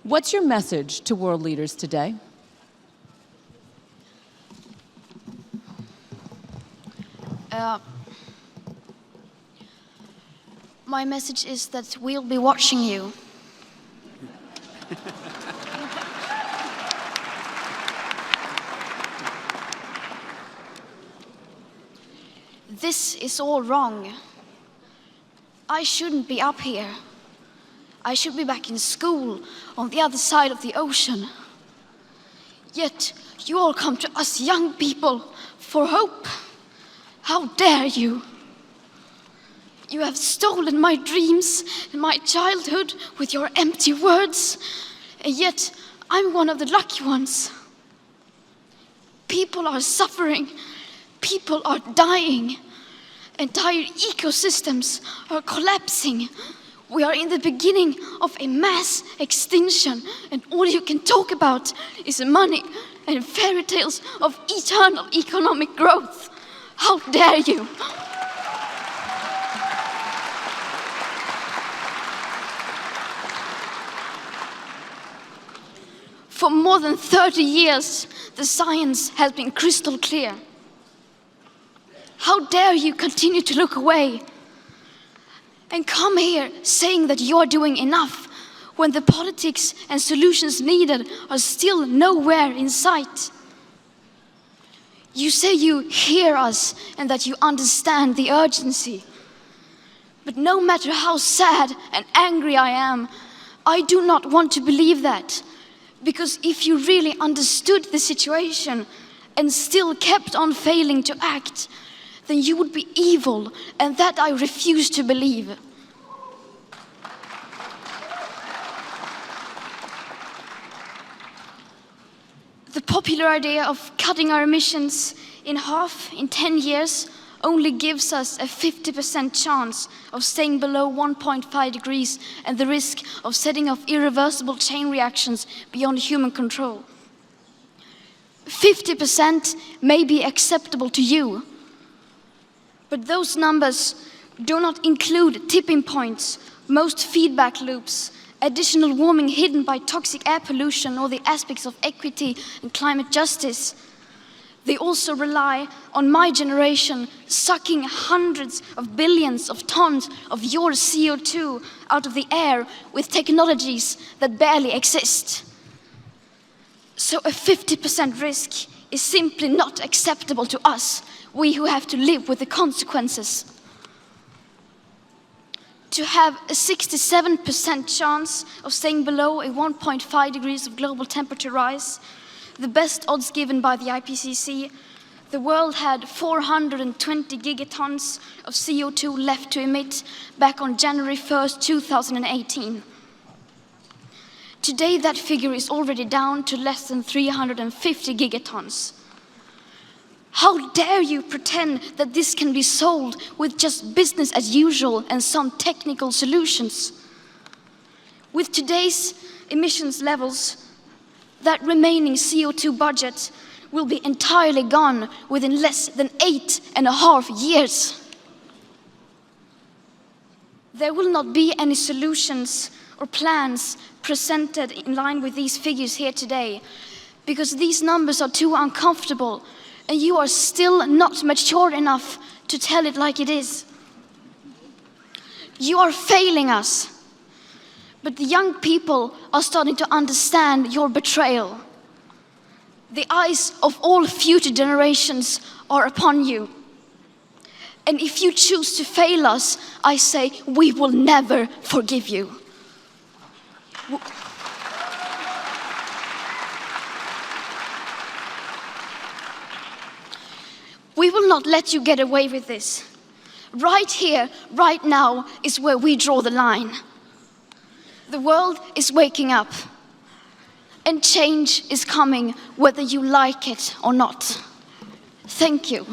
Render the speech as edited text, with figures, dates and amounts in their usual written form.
What's your message to world leaders today? My message is that we'll be watching you. This is all wrong. I shouldn't be up here. I should be back in school on the other side of the ocean. Yet you all come to us young people for hope. How dare you? You have stolen my dreams and my childhood with your empty words, and yet I'm one of the lucky ones. People are suffering, people are dying, entire ecosystems are collapsing. We are in the beginning of a mass extinction, and all you can talk about is money and fairy tales of eternal economic growth. How dare you? For more than 30 years, the science has been crystal clear. How dare you continue to look away and come here saying that you're doing enough when the politics and solutions needed are still nowhere in sight? You say you hear us and that you understand the urgency. But no matter how sad and angry I am, I do not want to believe that. Because if you really understood the situation and still kept on failing to act, then you would be evil, and that I refuse to believe. The popular idea of cutting our emissions in half in 10 years only gives us a 50% chance of staying below 1.5 degrees and the risk of setting off irreversible chain reactions beyond human control. 50% may be acceptable to you, but those numbers do not include tipping points, most feedback loops, additional warming hidden by toxic air pollution, or the aspects of equity and climate justice. They also rely on my generation sucking hundreds of billions of tons of your CO2 out of the air with technologies that barely exist. So a 50% risk is simply not acceptable to us, we who have to live with the consequences. To have a 67% chance of staying below a 1.5 degrees of global temperature rise, the best odds given by the IPCC, the world had 420 gigatons of CO2 left to emit back on January 1st, 2018. Today, that figure is already down to less than 350 gigatons. How dare you pretend that this can be solved with just business as usual and some technical solutions? With today's emissions levels, that remaining CO2 budget will be entirely gone within less than 8.5 years. There will not be any solutions or plans presented in line with these figures here today, because these numbers are too uncomfortable and you are still not mature enough to tell it like it is. You are failing us. But the young people are starting to understand your betrayal. The eyes of all future generations are upon you. And if you choose to fail us, I say we will never forgive you. We will not let you get away with this. Right here, right now, is where we draw the line. The world is waking up, and change is coming whether you like it or not. Thank you.